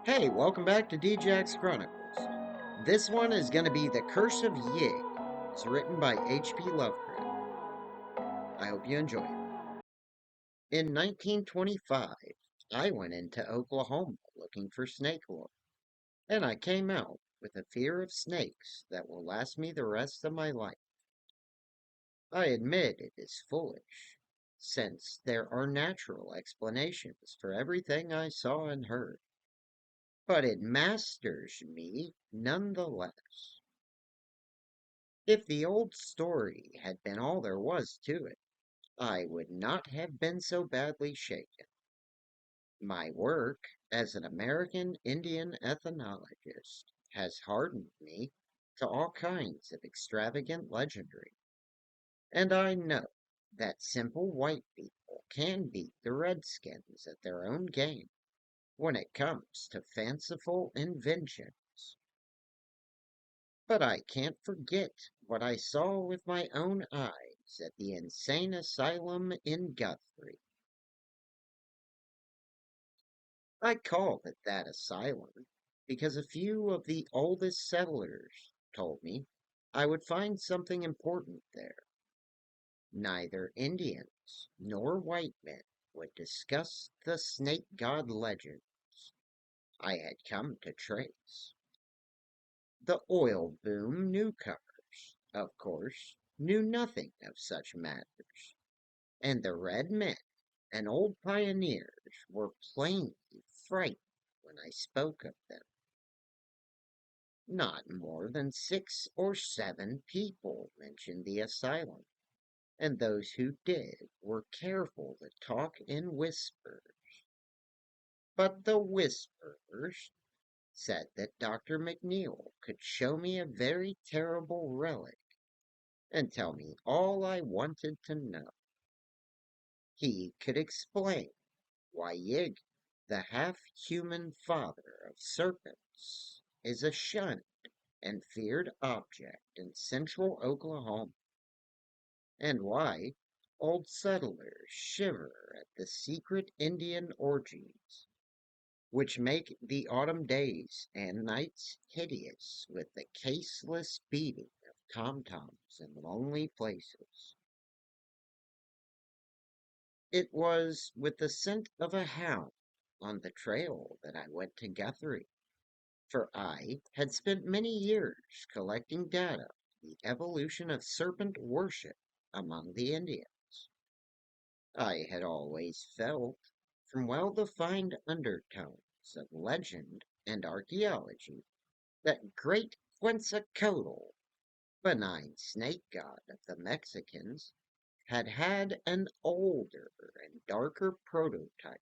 Hey, welcome back to DJ's Chronicles. This one is going to be The Curse of Yig. It's written by H.P. Lovecraft. I hope you enjoy it. In 1925, I went into Oklahoma looking for snake oil, and I came out with a fear of snakes that will last me the rest of my life. I admit it is foolish, since there are natural explanations for everything I saw and heard, but it masters me nonetheless. If the old story had been all there was to it, I would not have been so badly shaken. My work as an American Indian ethnologist has hardened me to all kinds of extravagant legendary, and I know that simple white people can beat the Redskins at their own game when it comes to fanciful inventions. But I can't forget what I saw with my own eyes at the insane asylum in Guthrie. I call it that asylum because a few of the oldest settlers told me I would find something important there. Neither Indians nor white men would discuss the snake god legends I had come to trace. The oil boom newcomers, of course, knew nothing of such matters, and the red men and old pioneers were plainly frightened when I spoke of them. Not more than 6 or 7 people mentioned the asylum, and those who did were careful to talk in whispers. But the whisperers said that Dr. McNeil could show me a very terrible relic and tell me all I wanted to know. He could explain why Yig, the half-human father of serpents, is a shunned and feared object in central Oklahoma, and why old settlers shiver at the secret Indian orgies, which make the autumn days and nights hideous with the caseless beating of tom-toms in lonely places. It was with the scent of a hound on the trail that I went to Guthrie, for I had spent many years collecting data on the evolution of serpent worship among the Indians. I had always felt, from well-defined undertones of legend and archaeology, that great Quetzalcoatl, benign snake god of the Mexicans, had had an older and darker prototype,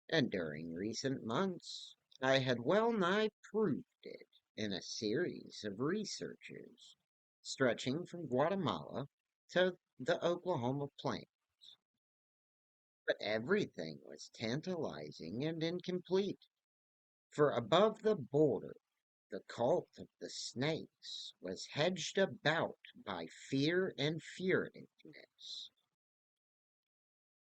and during recent months I had well nigh proved it in a series of researches stretching from Guatemala to the Oklahoma plain. But everything was tantalizing and incomplete, for above the border the cult of the snakes was hedged about by fear and furtiveness.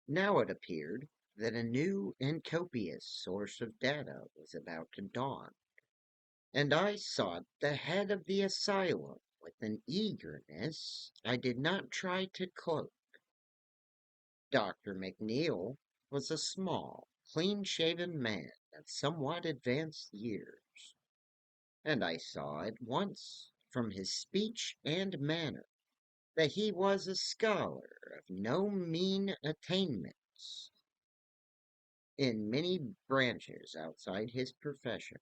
Now it appeared that a new and copious source of data was about to dawn, and I sought the head of the asylum with an eagerness I did not try to cloak. Dr. McNeil was a small, clean-shaven man of somewhat advanced years, and I saw at once from his speech and manner that he was a scholar of no mean attainments in many branches outside his profession.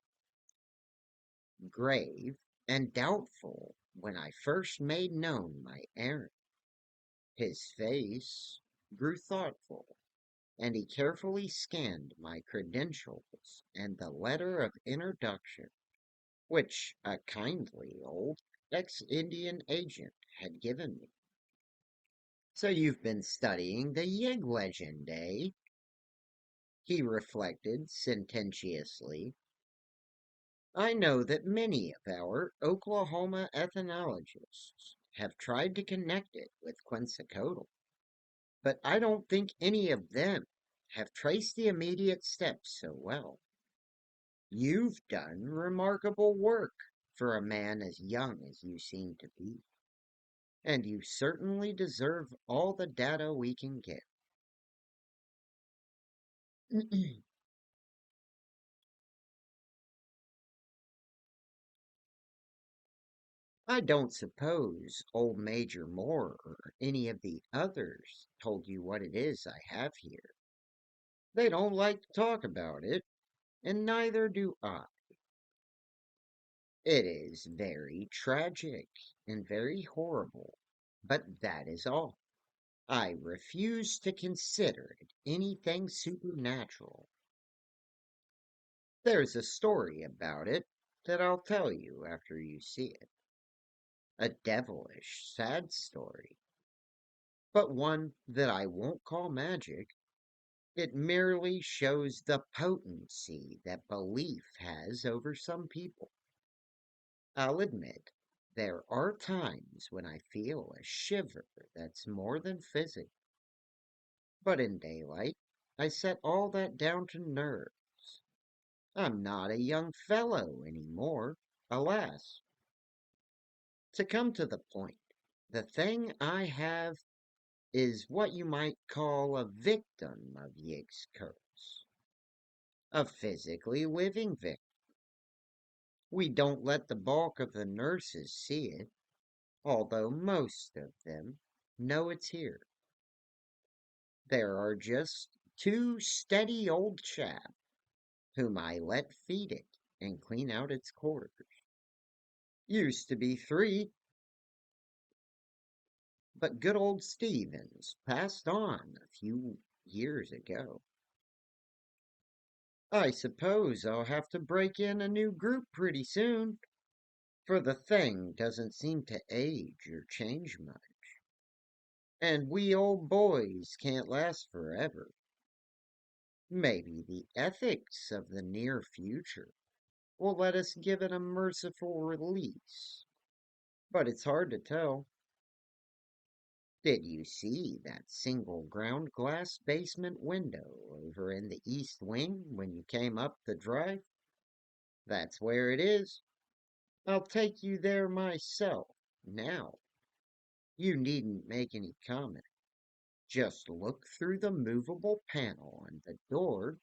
Grave and doubtful when I first made known my errand, his face grew thoughtful, and he carefully scanned my credentials and the letter of introduction which a kindly old ex-Indian agent had given me. So you've been studying the Yig legend, eh? He reflected sententiously. I know that many of our Oklahoma ethnologists have tried to connect it with Quetzalcoatl, but I don't think any of them have traced the immediate steps so well. You've done remarkable work for a man as young as you seem to be, and you certainly deserve all the data we can get. I don't suppose old Major Moore or any of the others told you what it is I have here. They don't like to talk about it, and neither do I. It is very tragic and very horrible, but that is all. I refuse to consider it anything supernatural. There's a story about it that I'll tell you after you see it. A devilish, sad story, but one that I won't call magic. It merely shows the potency that belief has over some people. I'll admit, there are times when I feel a shiver that's more than physical, but in daylight, I set all that down to nerves. I'm not a young fellow any more, alas. To come to the point, the thing I have is what you might call a victim of Yig's curse. A physically living victim. We don't let the bulk of the nurses see it, although most of them know it's here. There are just two steady old chaps whom I let feed it and clean out its quarters. Used to be three, but good old Stevens passed on a few years ago. I suppose I'll have to break in a new group pretty soon, for the thing doesn't seem to age or change much. And we old boys can't last forever. Maybe the ethics of the near future will let us give it a merciful release, but it's hard to tell. Did you see that single ground glass basement window over in the east wing when you came up the drive? That's where it is. I'll take you there myself now. You needn't make any comment. Just look through the movable panel on the door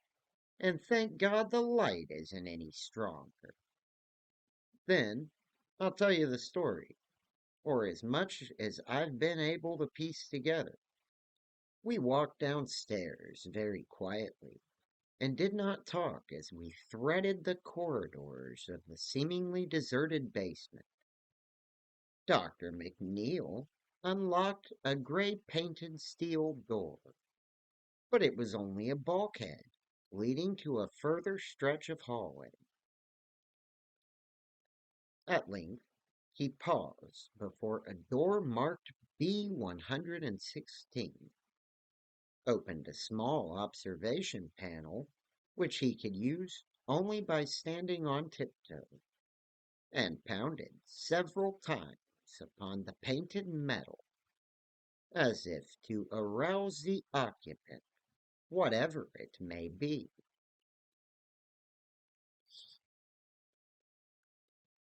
and thank God the light isn't any stronger. Then I'll tell you the story, or as much as I've been able to piece together. We walked downstairs very quietly and did not talk as we threaded the corridors of the seemingly deserted basement. Dr. McNeil unlocked a gray painted steel door, but it was only a bulkhead leading to a further stretch of hallway. At length, he paused before a door marked B116, opened a small observation panel, which he could use only by standing on tiptoe, and pounded several times upon the painted metal, as if to arouse the occupant, whatever it may be.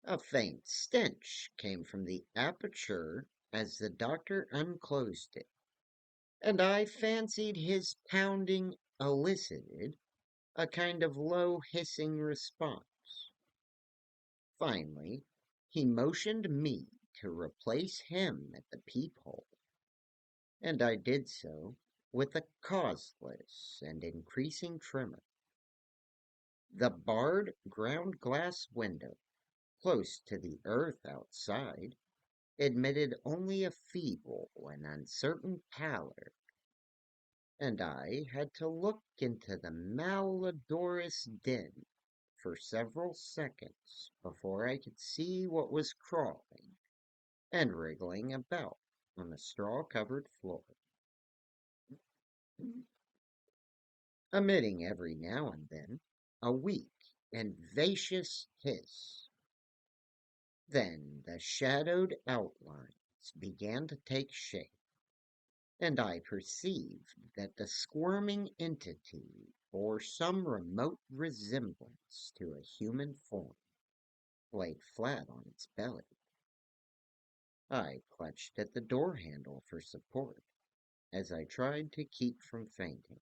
A faint stench came from the aperture as the doctor unclosed it, and I fancied his pounding elicited a kind of low hissing response. Finally, he motioned me to replace him at the peephole, and I did so with a causeless and increasing tremor. The barred ground glass window, close to the earth outside, admitted only a feeble and uncertain pallor, and I had to look into the malodorous den for several seconds before I could see what was crawling and wriggling about on the straw-covered floor, emitting every now and then a weak and vacious hiss. Then the shadowed outlines began to take shape, and I perceived that the squirming entity bore some remote resemblance to a human form, laid flat on its belly. I clutched at the door handle for support as I tried to keep from fainting.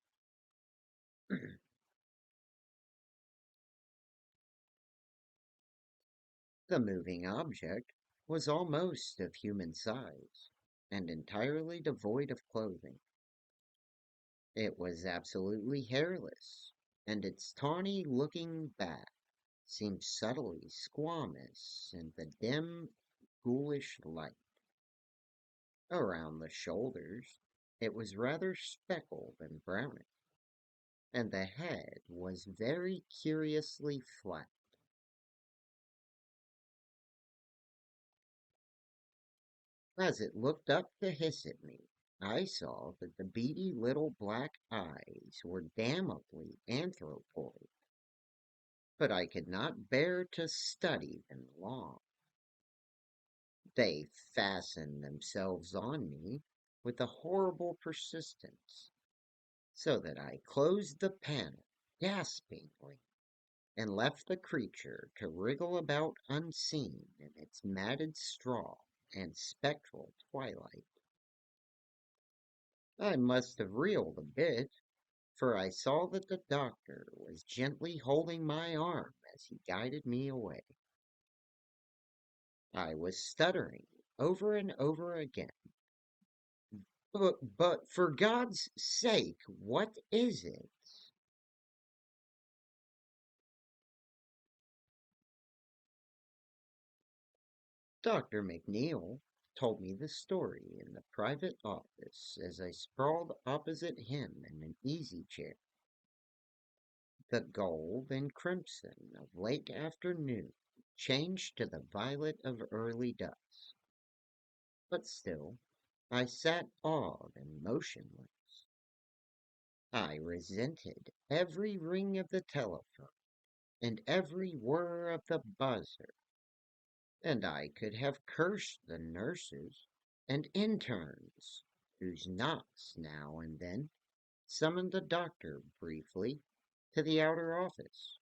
The moving object was almost of human size and entirely devoid of clothing. It was absolutely hairless, and its tawny looking back seemed subtly squamous in the dim, ghoulish light. Around the shoulders, it was rather speckled and brownish, and the head was very curiously flat. As it looked up to hiss at me, I saw that the beady little black eyes were damnably anthropoid, but I could not bear to study them long. They fastened themselves on me with a horrible persistence, so that I closed the panel gaspingly and left the creature to wriggle about unseen in its matted straw and spectral twilight. I must have reeled a bit, for I saw that the doctor was gently holding my arm as he guided me away. I was stuttering over and over again. But for God's sake, what is it? Dr. McNeil told me the story in the private office as I sprawled opposite him in an easy chair. The gold and crimson of late afternoon changed to the violet of early dusk. But still, I sat awed and motionless. I resented every ring of the telephone and every whir of the buzzer, and I could have cursed the nurses and interns whose knocks now and then summoned the doctor briefly to the outer office.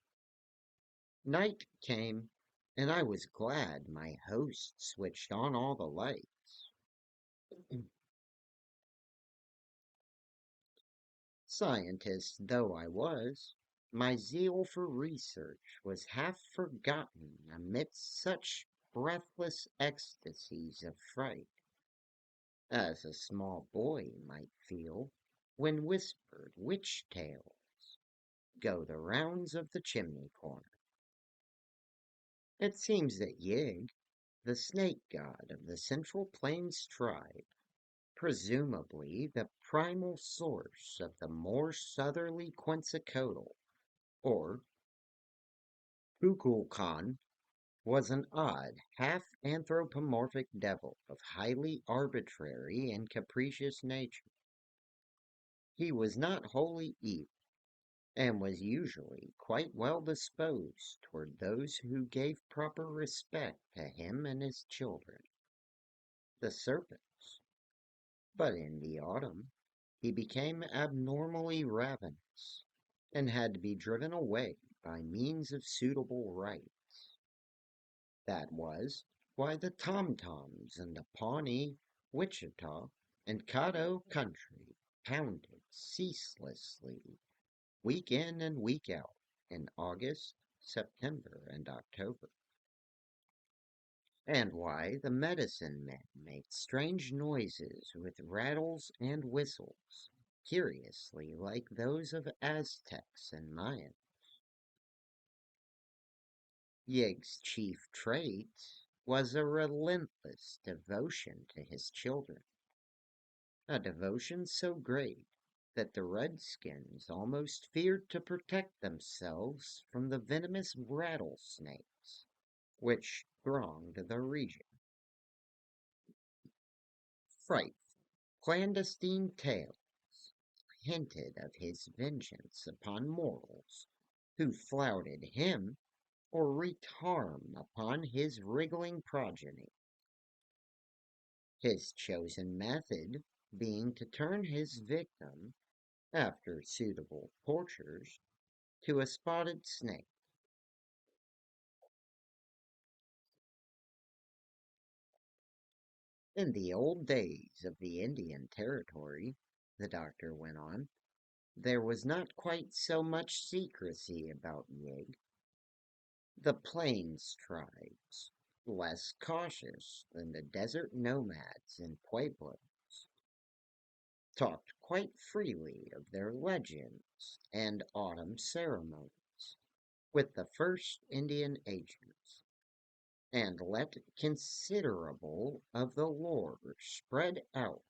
Night came, and I was glad my host switched on all the lights. Scientist though I was, my zeal for research was half forgotten amidst such breathless ecstasies of fright as a small boy might feel when whispered witch tales go the rounds of the chimney corner. It seems that Yig, the snake god of the Central Plains tribe, presumably the primal source of the more southerly Quetzalcoatl, or Kukulkan, was an odd, half anthropomorphic devil of highly arbitrary and capricious nature. He was not wholly evil, and was usually quite well disposed toward those who gave proper respect to him and his children, the serpents. But in the autumn, he became abnormally ravenous, and had to be driven away by means of suitable rites. That was why the tom-toms in the Pawnee, Wichita, and Caddo country pounded ceaselessly, week in and week out, in August, September, and October, and why the medicine men made strange noises with rattles and whistles, curiously like those of Aztecs and Mayans. Yig's chief trait was a relentless devotion to his children, a devotion so great that the redskins almost feared to protect themselves from the venomous rattlesnakes which thronged the region. Frightful, clandestine tales hinted of his vengeance upon mortals who flouted him or wreaked harm upon his wriggling progeny. His chosen method being to turn his victim after suitable tortures, to a spotted snake. In the old days of the Indian Territory, the doctor went on, there was not quite so much secrecy about Yig. The plains tribes, less cautious than the desert nomads and pueblos, talked quite freely of their legends and autumn ceremonies with the first Indian agents, and let considerable of the lore spread out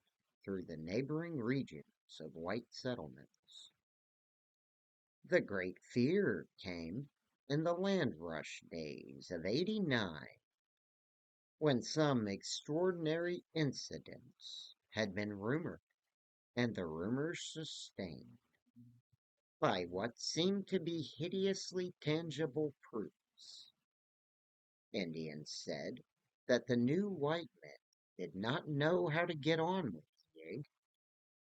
through the neighboring regions of white settlements. The great fear came in the land rush days of '89, when some extraordinary incidents had been rumored, and the rumors sustained by what seemed to be hideously tangible proofs. Indians said that the new white men did not know how to get on with Yig,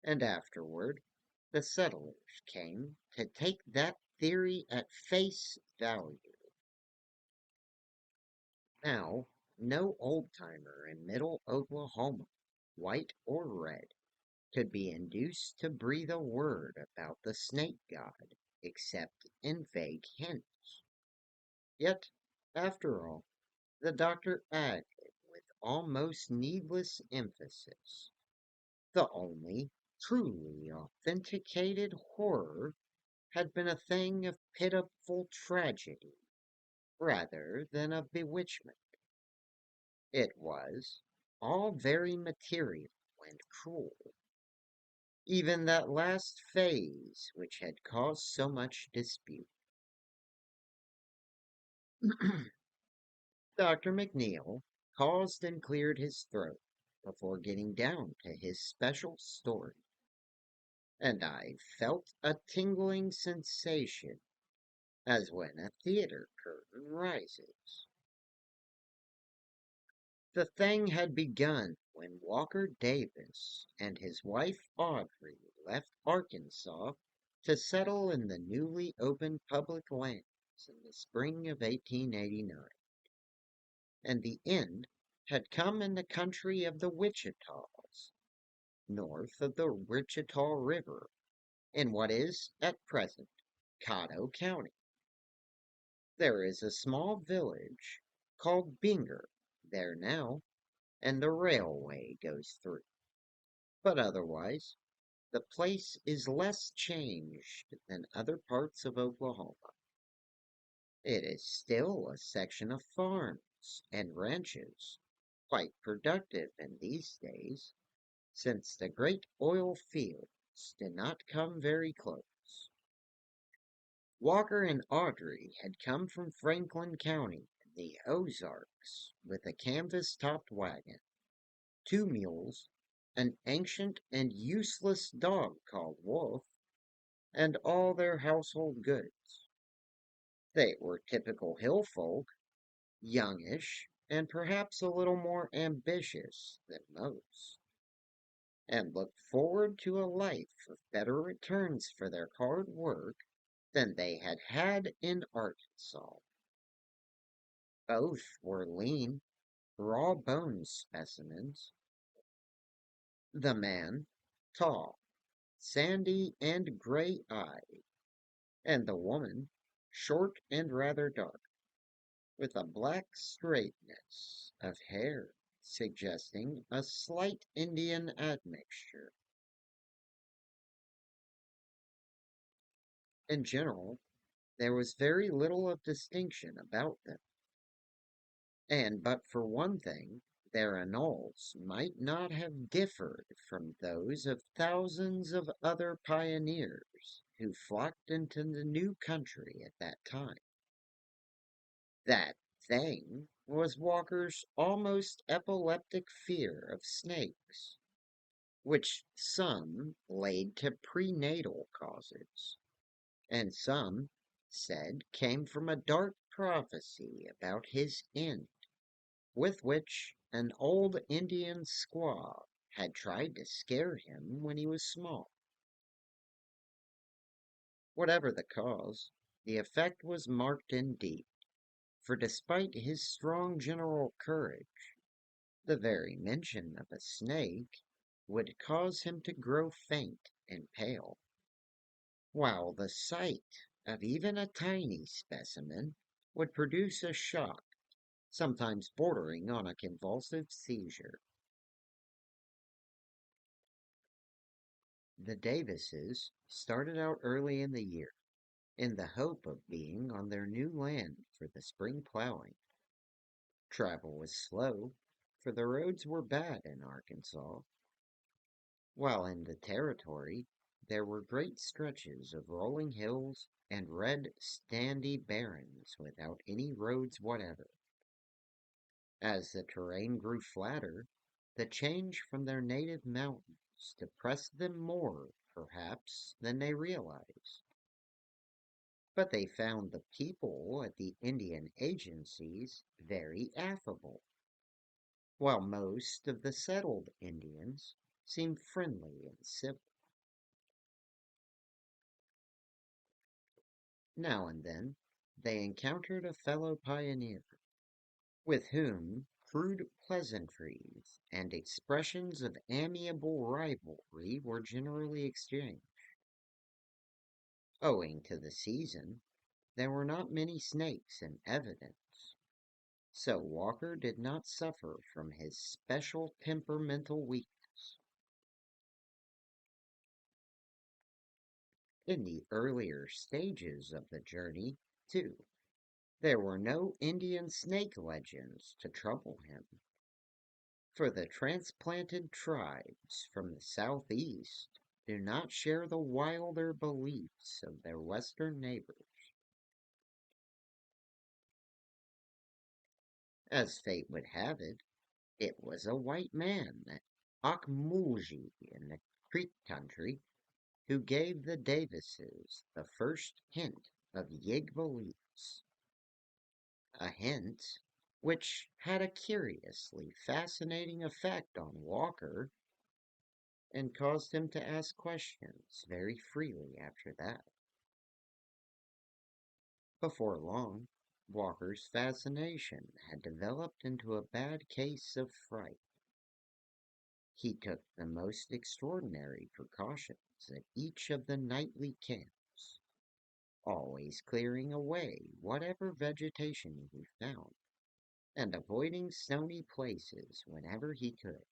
and afterward the settlers came to take that theory at face value. Now, no old timer in middle Oklahoma, white or red, could be induced to breathe a word about the snake god except in vague hints. Yet, after all, the doctor added with almost needless emphasis, the only truly authenticated horror had been a thing of pitiful tragedy rather than of bewitchment. It was all very material and cruel, even that last phase which had caused so much dispute. Dr. McNeil paused and cleared his throat before getting down to his special story, and I felt a tingling sensation as when a theater curtain rises. The thing had begun when Walker Davis and his wife Audrey left Arkansas to settle in the newly opened public lands in the spring of 1889, and the end had come in the country of the Wichitas, north of the Wichita River, in what is at present Caddo County. There is a small village called Binger there now, and the railway goes through. But otherwise, the place is less changed than other parts of Oklahoma. It is still a section of farms and ranches, quite productive in these days, since the great oil fields did not come very close. Walker and Audrey had come from Franklin County, in the Ozarks, with a canvas-topped wagon, two mules, an ancient and useless dog called Wolf, and all their household goods. They were typical hill folk, youngish, and perhaps a little more ambitious than most, and looked forward to a life of better returns for their hard work than they had had in Arkansas. Both were lean, raw boned specimens. The man, tall, sandy, and gray eyed, and the woman, short and rather dark, with a black straightness of hair suggesting a slight Indian admixture. In general, there was very little of distinction about them, and but for one thing, their annals might not have differed from those of thousands of other pioneers who flocked into the new country at that time. That thing was Walker's almost epileptic fear of snakes, which some laid to prenatal causes, and some said came from a dark prophecy about his end, with which an old Indian squaw had tried to scare him when he was small. Whatever the cause, the effect was marked indeed, for despite his strong general courage, the very mention of a snake would cause him to grow faint and pale, while the sight of even a tiny specimen would produce a shock, sometimes bordering on a convulsive seizure. The Davises started out early in the year in the hope of being on their new land for the spring plowing. Travel was slow, for the roads were bad in Arkansas, while in the territory there were great stretches of rolling hills and red, sandy barrens without any roads whatever. As the terrain grew flatter, the change from their native mountains depressed them more, perhaps, than they realized. But they found the people at the Indian agencies very affable, while most of the settled Indians seemed friendly and civil. Now and then they encountered a fellow pioneer, with whom crude pleasantries and expressions of amiable rivalry were generally exchanged. Owing to the season, there were not many snakes in evidence, so Walker did not suffer from his special temperamental weakness. In the earlier stages of the journey, too, there were no Indian snake legends to trouble him, for the transplanted tribes from the southeast do not share the wilder beliefs of their western neighbors. As fate would have it, it was a white man, Akmulji in the Creek country, who gave the Davises the first hint of Yig beliefs. A hint which had a curiously fascinating effect on Walker and caused him to ask questions very freely after that. Before long, Walker's fascination had developed into a bad case of fright. He took the most extraordinary precautions at each of the nightly camps, always clearing away whatever vegetation he found, and avoiding stony places whenever he could.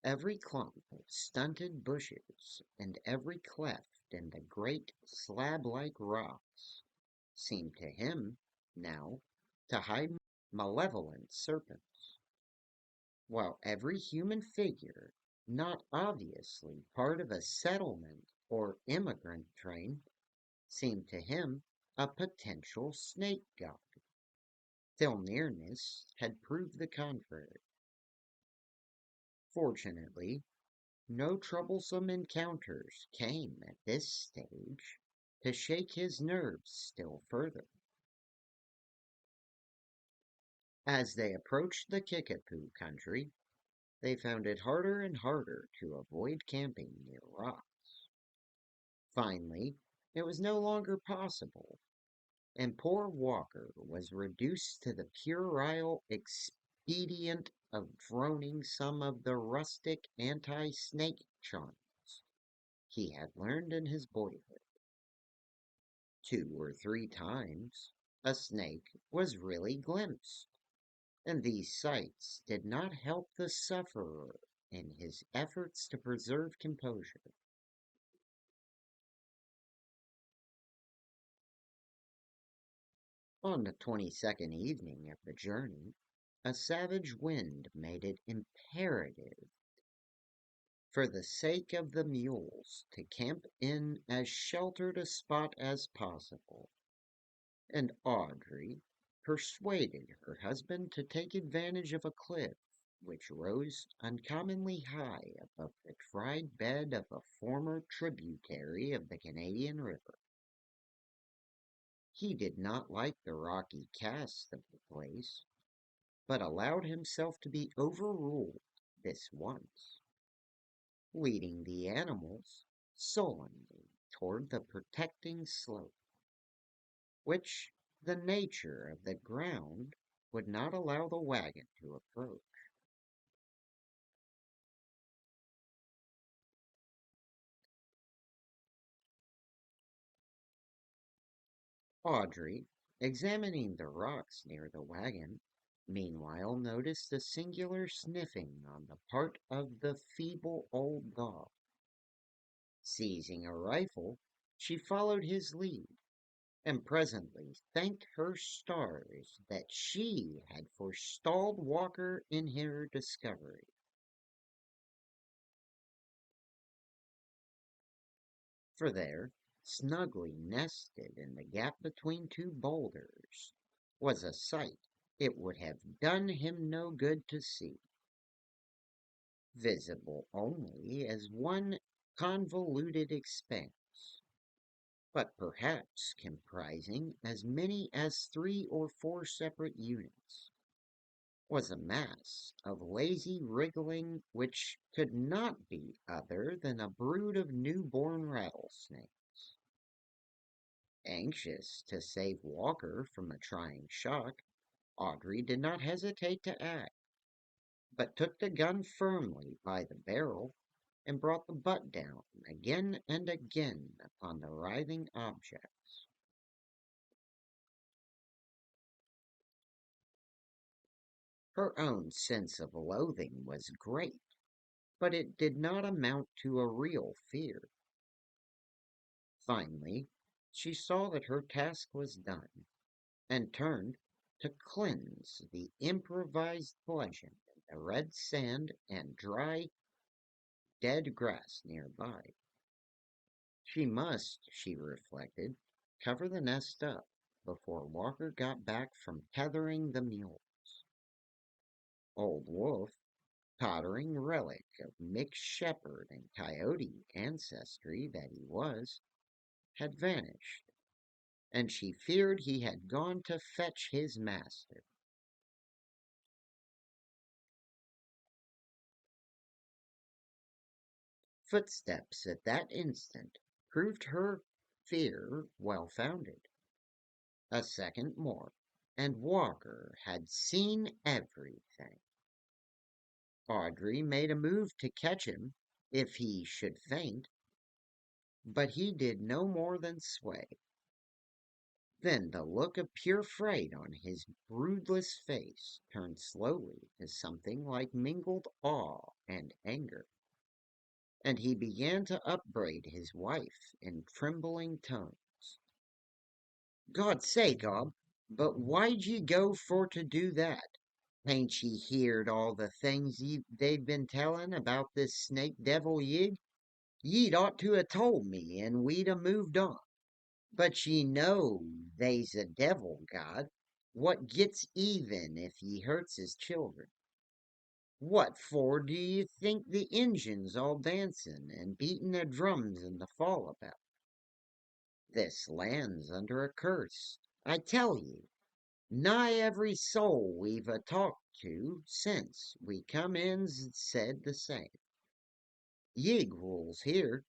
Every clump of stunted bushes and every cleft in the great slab-like rocks seemed to him now to hide malevolent serpents, while every human figure, not obviously part of a settlement or immigrant train, seemed to him a potential snake god, till nearness had proved the contrary. Fortunately, no troublesome encounters came at this stage to shake his nerves still further. As they approached the Kickapoo country, they found it harder and harder to avoid camping near rocks. Finally, it was no longer possible, and poor Walker was reduced to the puerile expedient of droning some of the rustic anti-snake charms he had learned in his boyhood. 2 or 3 times a snake was really glimpsed, and these sights did not help the sufferer in his efforts to preserve composure. On the 22nd evening of the journey, a savage wind made it imperative, for the sake of the mules, to camp in as sheltered a spot as possible, and Audrey persuaded her husband to take advantage of a cliff which rose uncommonly high above the dried bed of a former tributary of the Canadian River. He did not like the rocky cast of the place, but allowed himself to be overruled this once. leading the animals sullenly toward the protecting slope, which the nature of the ground would not allow the wagon to approach. Audrey, examining the rocks near the wagon, meanwhile noticed a singular sniffing on the part of the feeble old dog. Seizing a rifle, she followed his lead, and presently thanked her stars that she had forestalled Walker in her discovery. For there, snugly nested in the gap between two boulders, was a sight it would have done him no good to see, visible only as one convoluted expanse, but perhaps comprising as many as 3 or 4 separate units, was a mass of lazy wriggling which could not be other than a brood of newborn rattlesnakes. Anxious to save Walker from a trying shock, Audrey did not hesitate to act, but took the gun firmly by the barrel and brought the butt down again and again upon the writhing objects. Her own sense of loathing was great, but it did not amount to a real fear. Finally, she saw that her task was done, and turned to cleanse the improvised bludgeon in the red sand and dry, dead grass nearby. She must, she reflected, cover the nest up before Walker got back from tethering the mules. Old Wolf, tottering relic of mixed shepherd and coyote ancestry that he was, had vanished, and she feared he had gone to fetch his master. Footsteps at that instant proved her fear well founded. A second more, and Walker had seen everything. Audrey made a move to catch him if he should faint, but he did no more than sway. Then the look of pure fright on his broodless face turned slowly to something like mingled awe and anger, and he began to upbraid his wife in trembling tones. "God's sake, Ob, but why'd ye go for to do that? Hain't ye heerd all the things they've been tellin' about this snake devil Yig? Ye'd ought to 'a' told me, and we'd 'a' moved on. But ye know they's a devil god what gits even if he hurts his children. What for do you think the Injuns all dancin' and beatin' their drums in the fall about? This land's under a curse, I tell ye. Nigh every soul we've a talked to since we come in's said the same. Yig rules here,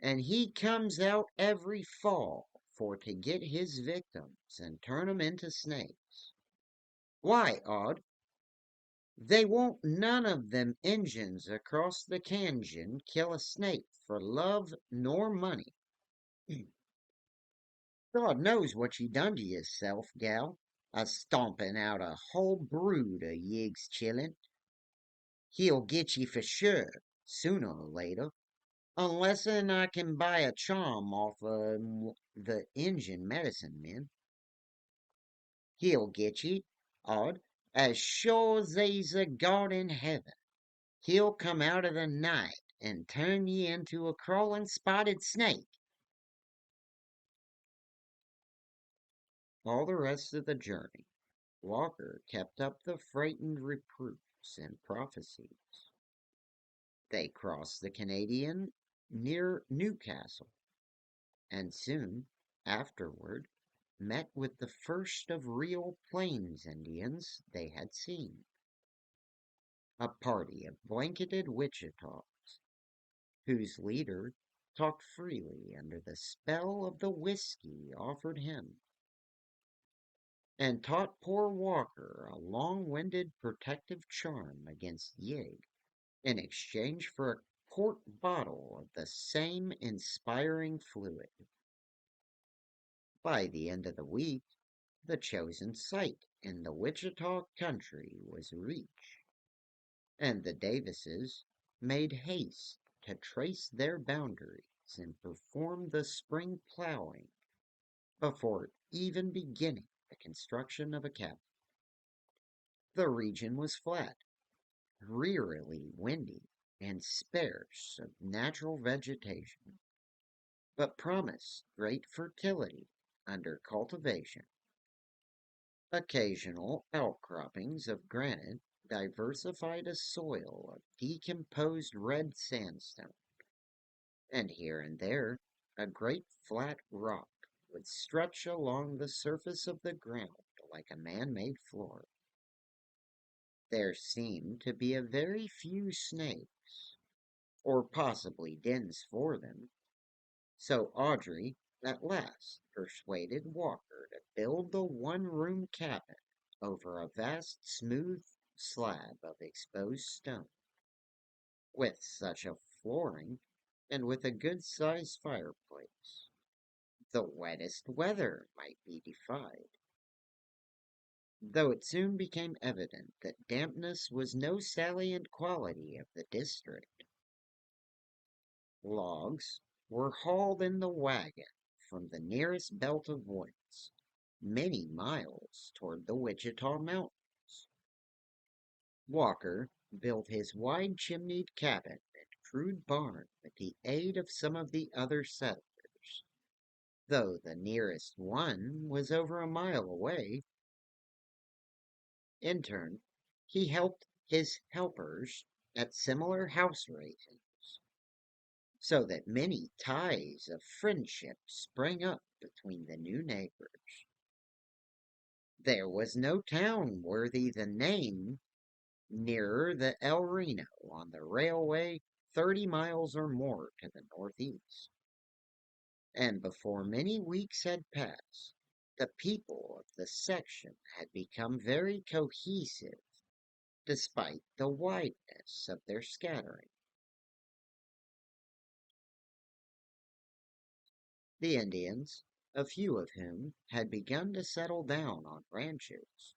and he comes out every fall for to get his victims and turn 'em into snakes. Why, Odd, they won't none of them Injuns across the canyon kill a snake for love nor money. God knows what ye done to yourself, gal, a stompin' out a whole brood o' Yig's chillun. He'll get ye for sure, sooner or later, unless'n I can buy a charm off the Injun medicine men. He'll get ye, Odd, as sure's they's a God in heaven. He'll come out of the night and turn ye into a crawling spotted snake." All the rest of the journey, Walker kept up the frightened reproofs and prophecies. They crossed the Canadian near Newcastle, and soon afterward met with the first of real Plains Indians they had seen, a party of blanketed Wichitas, whose leader talked freely under the spell of the whiskey offered him, and taught poor Walker a long-winded protective charm against Yig in exchange for a quart bottle of the same inspiring fluid. By the end of the week, the chosen site in the Wichita country was reached, and the Davises made haste to trace their boundaries and perform the spring plowing before even beginning the construction of a cabin. The region was flat, drearily windy, and sparse of natural vegetation, but promised great fertility under cultivation. Occasional outcroppings of granite diversified a soil of decomposed red sandstone, and here and there a great flat rock would stretch along the surface of the ground like a man-made floor. There seemed to be a very few snakes, or possibly dens for them, so Audrey at last persuaded Walker to build the one-room cabin over a vast smooth slab of exposed stone, with such a flooring and with a good-sized fireplace. The wettest weather might be defied, though it soon became evident that dampness was no salient quality of the district. Logs were hauled in the wagon from the nearest belt of woods, many miles toward the Wichita Mountains. Walker built his wide chimneyed cabin and crude barn with the aid of some of the other settlers, though the nearest one was over a mile away. In turn, he helped his helpers at similar house raisings, so that many ties of friendship sprang up between the new neighbors. There was no town worthy the name nearer the El Reno on the railway 30 miles or more to the northeast. And before many weeks had passed, the people of the section had become very cohesive despite the wideness of their scattering. The Indians, a few of whom had begun to settle down on ranches,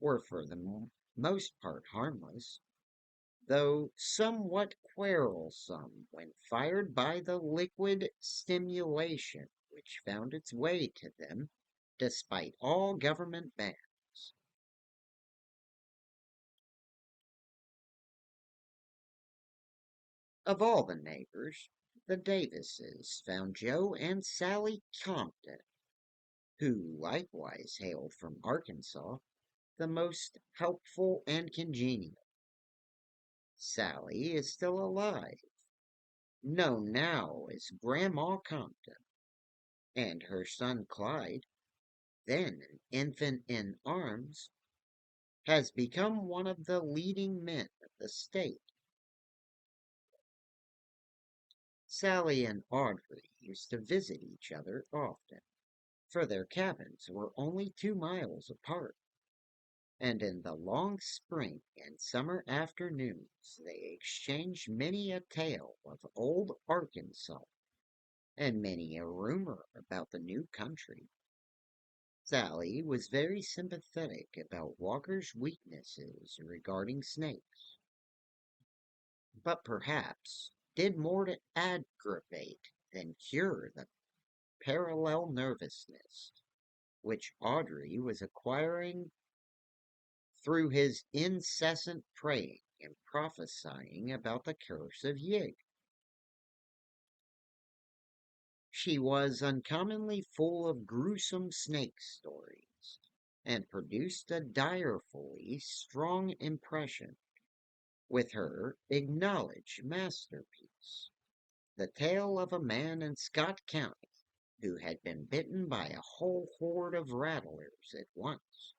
were for the most part harmless, though somewhat quarrelsome when fired by the liquid stimulation which found its way to them despite all government bans. Of all the neighbors, the Davises found Joe and Sally Compton, who likewise hailed from Arkansas, the most helpful and congenial. Sally is still alive, known now as Grandma Compton, and her son Clyde, then an infant in arms, has become one of the leading men of the state. Sally and Audrey used to visit each other often, for their cabins were only 2 miles apart, and in the long spring and summer afternoons they exchanged many a tale of old Arkansas and many a rumor about the new country. Sally was very sympathetic about Walker's weaknesses regarding snakes, but perhaps did more to aggravate than cure the parallel nervousness which Audrey was acquiring through his incessant praying and prophesying about the curse of Yig. She was uncommonly full of gruesome snake stories, and produced a direfully strong impression with her acknowledged masterpiece, the tale of a man in Scott County who had been bitten by a whole horde of rattlers at once,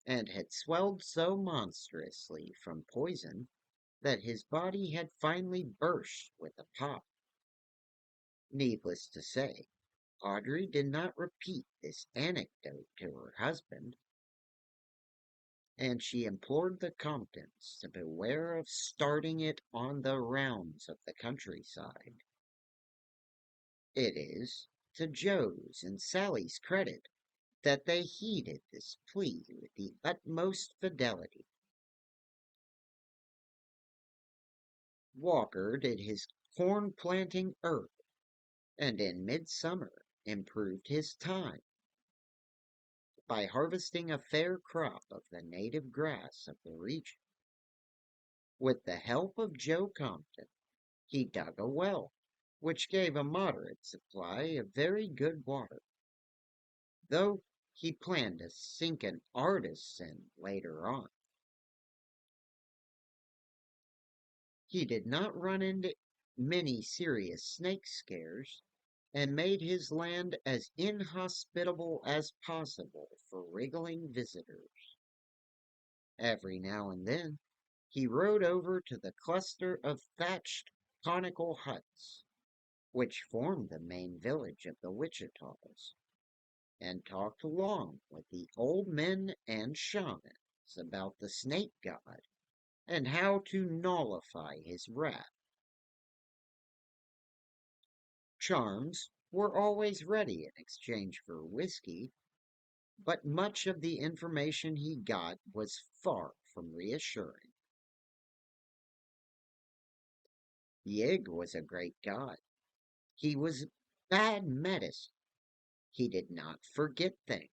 and had swelled so monstrously from poison that his body had finally burst with a pop. Needless to say, Audrey did not repeat this anecdote to her husband, and she implored the Comptons to beware of starting it on the rounds of the countryside. It is to Joe's and Sally's credit that they heeded this plea with the utmost fidelity. Walker did his corn planting early, and in midsummer improved his time by harvesting a fair crop of the native grass of the region. With the help of Joe Compton, he dug a well, which gave a moderate supply of very good water, though he planned to sink an artisan later on. He did not run into many serious snake scares and made his land as inhospitable as possible for wriggling visitors. Every now and then, he rode over to the cluster of thatched conical huts, which formed the main village of the Wichitas, and talked along with the old men and shamans about the snake god and how to nullify his wrath. Charms were always ready in exchange for whiskey, but much of the information he got was far from reassuring. Yig was a great god. He was bad medicine. He did not forget things.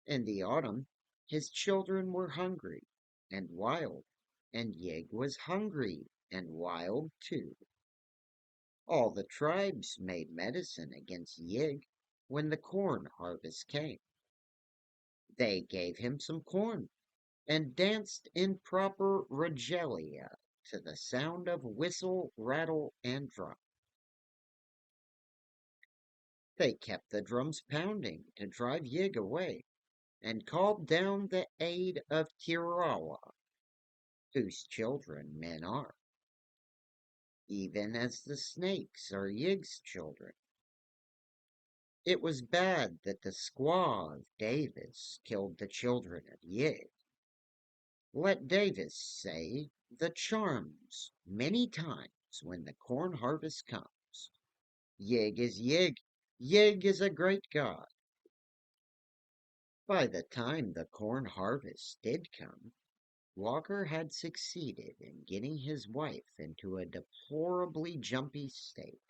In the autumn, his children were hungry and wild, and Yig was hungry and wild too. All the tribes made medicine against Yig when the corn harvest came. They gave him some corn and danced in proper regalia to the sound of whistle, rattle, and drum. They kept the drums pounding to drive Yig away and called down the aid of Tirawa, whose children men are, even as the snakes are Yig's children. It was bad that the squaw of Davis killed the children of Yig. Let Davis say the charms many times when the corn harvest comes. Yig is Yig. Yig is a great god. By the time the corn harvest did come, Walker had succeeded in getting his wife into a deplorably jumpy state.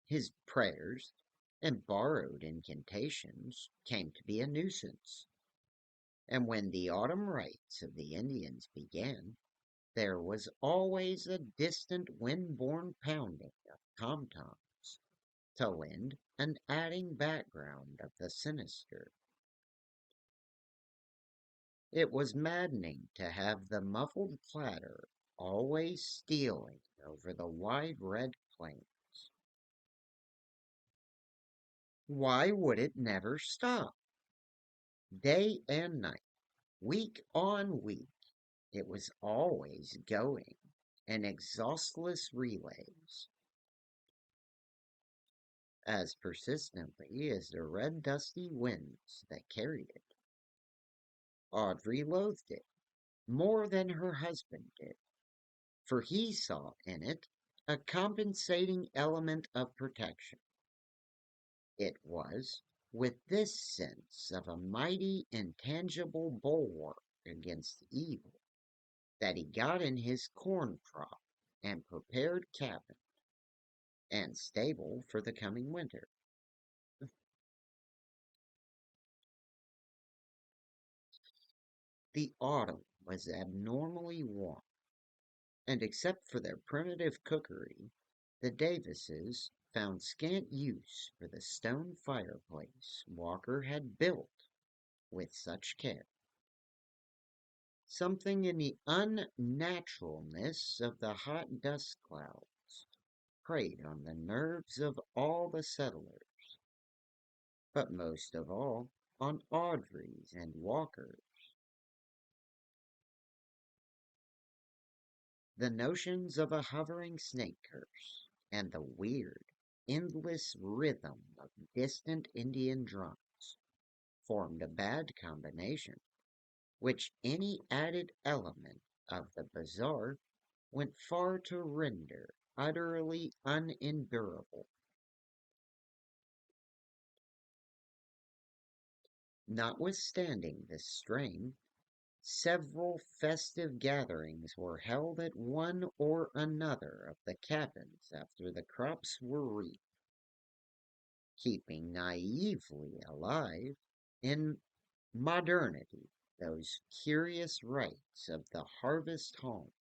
His prayers and borrowed incantations came to be a nuisance, and when the autumn rites of the Indians began, there was always a distant wind-borne pounding of tom-toms to lend an adding background of the sinister. It was maddening to have the muffled clatter always stealing over the wide red plains. Why would it never stop? Day and night, week on week, it was always going in exhaustless relays, as persistently as the red dusty winds that carried it. Audrey loathed it more than her husband did, for he saw in it a compensating element of protection. It was with this sense of a mighty intangible bulwark against evil that he got in his corn crop and prepared cabin and stable for the coming winter. The autumn was abnormally warm, and except for their primitive cookery, the Davises found scant use for the stone fireplace Walker had built with such care. Something in the unnaturalness of the hot dust clouds preyed on the nerves of all the settlers, but most of all on Audrey's and Walker's. The notions of a hovering snake curse and the weird, endless rhythm of distant Indian drums formed a bad combination, which any added element of the bizarre went far to render utterly unendurable. Notwithstanding this strain, several festive gatherings were held at one or another of the cabins after the crops were reaped, keeping naively alive in modernity those curious rites of the harvest home,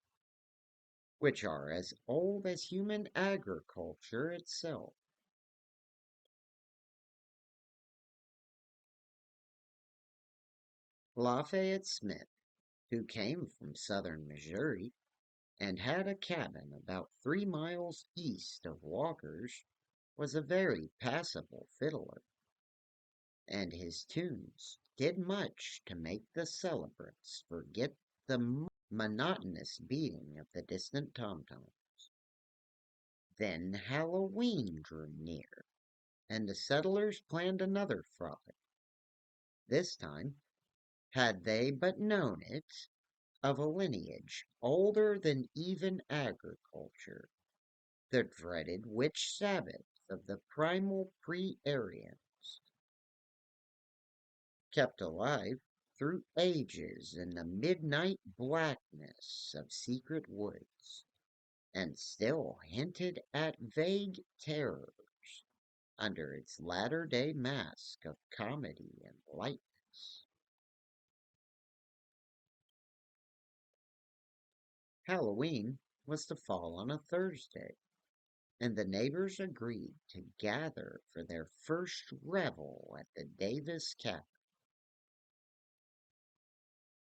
which are as old as human agriculture itself. Lafayette Smith, who came from southern Missouri and had a cabin about 3 miles east of Walker's, was a very passable fiddler, and his tunes did much to make the celebrants forget the monotonous beating of the distant tom-toms. Then Halloween drew near, and the settlers planned another frolic. This time, had they but known it, of a lineage older than even agriculture, the dreaded witch Sabbath of the primal pre-Aryans, kept alive through ages in the midnight blackness of secret woods, and still hinted at vague terrors under its latter-day mask of comedy and lightness. Halloween was to fall on a Thursday, and the neighbors agreed to gather for their first revel at the Davis cabin.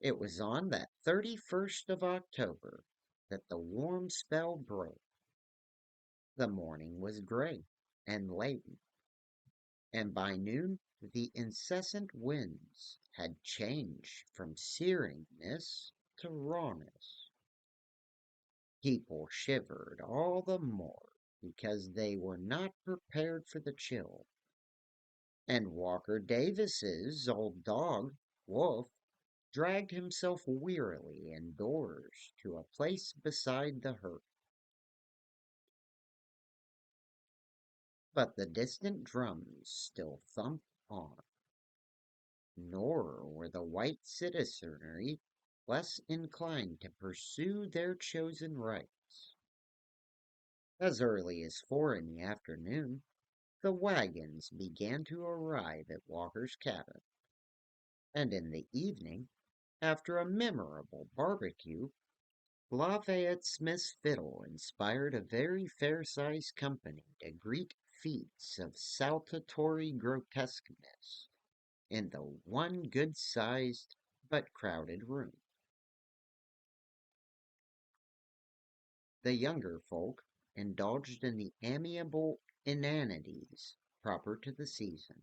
It was on that 31st of October that the warm spell broke. The morning was gray and laden, and by noon the incessant winds had changed from searingness to rawness. People shivered all the more because they were not prepared for the chill, and Walker Davis's old dog, Wolf, dragged himself wearily indoors to a place beside the hearth. But the distant drums still thumped on, nor were the white citizenry less inclined to pursue their chosen rites. As early as 4 in the afternoon, the wagons began to arrive at Walker's cabin, and in the evening, after a memorable barbecue, Lafayette Smith's fiddle inspired a very fair-sized company to greet feats of saltatory grotesqueness in the one good-sized but crowded room. The younger folk indulged in the amiable inanities proper to the season,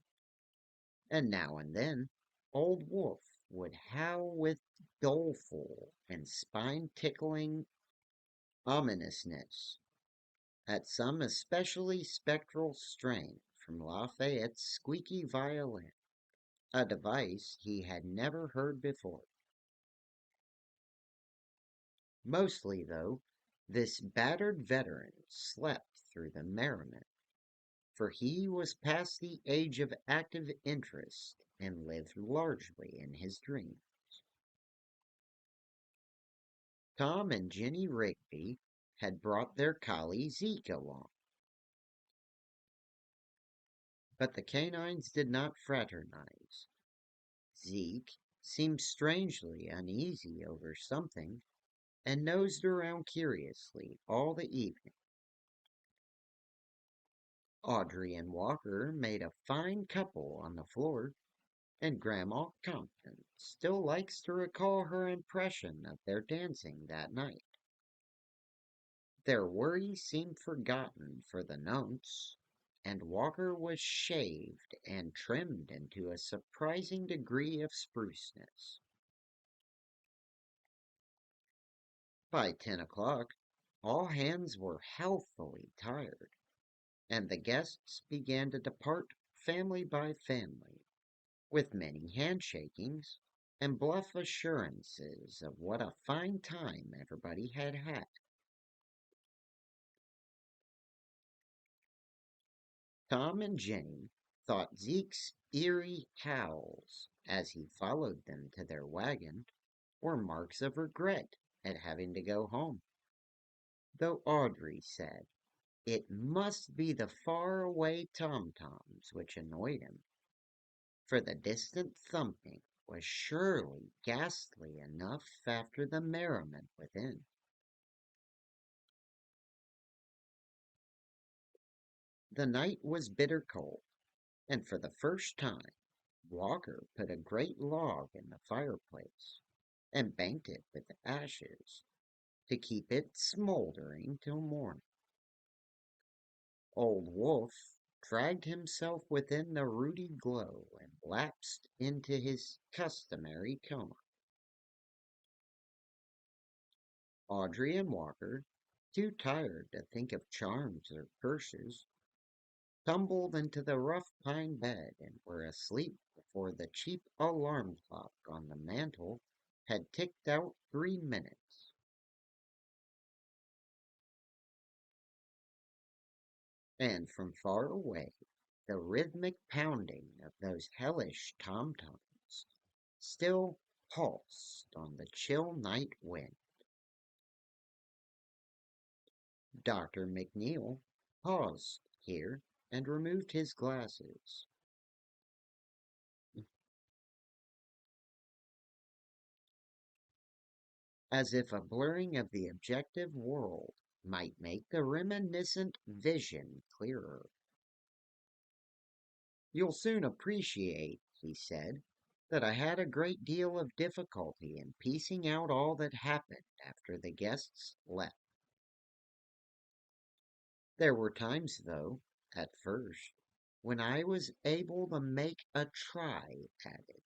and now and then old Wolf would howl with doleful and spine-tickling ominousness at some especially spectral strain from Lafayette's squeaky violin, a device he had never heard before. Mostly, though, this battered veteran slept through the merriment, for he was past the age of active interest and lived largely in his dreams. Tom and Jenny Rigby had brought their collie Zeke along, but the canines did not fraternize. Zeke seemed strangely uneasy over something and nosed around curiously all the evening. Audrey and Walker made a fine couple on the floor, and Grandma Compton still likes to recall her impression of their dancing that night. Their worries seemed forgotten for the nonce, and Walker was shaved and trimmed into a surprising degree of spruceness. By 10 o'clock, All hands were healthily tired, and the guests began to depart family by family, with many handshakings and bluff assurances of what a fine time everybody had had. Tom and Jenny thought Zeke's eerie howls as he followed them to their wagon were marks of regret at having to go home, though Audrey said it must be the far-away tom-toms which annoyed him, for the distant thumping was surely ghastly enough after the merriment within. The night was bitter cold, and for the first time Walker put a great log in the fireplace and banked it with ashes to keep it smoldering till morning. Old Wolf dragged himself within the ruddy glow and lapsed into his customary coma. Audrey and Walker, too tired to think of charms or curses, tumbled into the rough pine bed and were asleep before the cheap alarm clock on the mantel had ticked out 3 minutes. And from far away, the rhythmic pounding of those hellish tom-toms still pulsed on the chill night wind. Dr. McNeil paused here and removed his glasses. As if a blurring of the objective world might make the reminiscent vision clearer. You'll soon appreciate, he said, that I had a great deal of difficulty in piecing out all that happened after the guests left. There were times, though, at first, when I was able to make a try at it.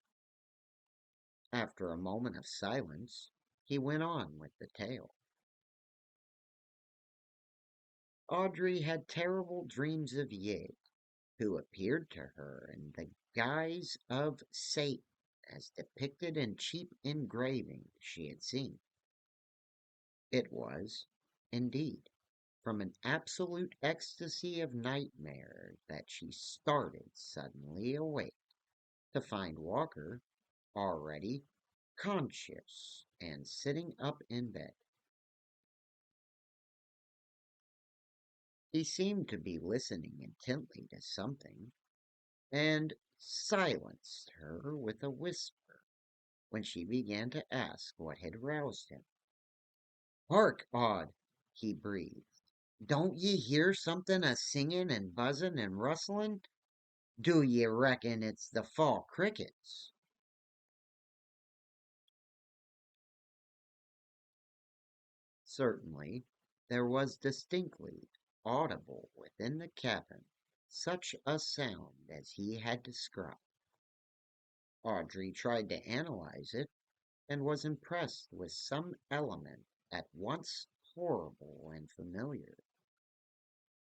After a moment of silence, he went on with the tale. Audrey had terrible dreams of Yig, who appeared to her in the guise of Satan as depicted in cheap engravings she had seen. It was, indeed, from an absolute ecstasy of nightmare that she started suddenly awake to find Walker already conscious and sitting up in bed. He seemed to be listening intently to something, and silenced her with a whisper when she began to ask what had roused him. "Hark, Odd," he breathed. "Don't ye hear something a singin' and buzzin' and rustlin'? Do ye reckon it's the fall crickets?" Certainly, there was distinctly audible within the cabin such a sound as he had described. Audrey tried to analyze it and was impressed with some element at once horrible and familiar,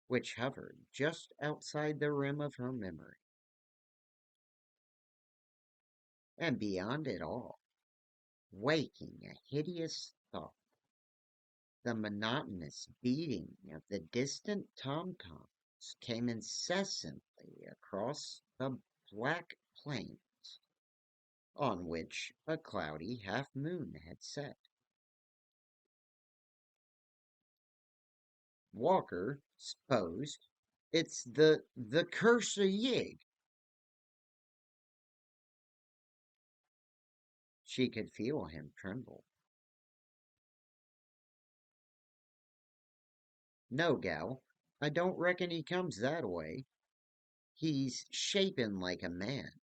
which hovered just outside the rim of her memory. And beyond it all, waking a hideous thought, the monotonous beating of the distant tom-toms came incessantly across the black plains on which a cloudy half-moon had set. Walker supposed it's the Curse of Yig. She could feel him tremble. "No, gal, I don't reckon he comes that way. He's shaping like a man,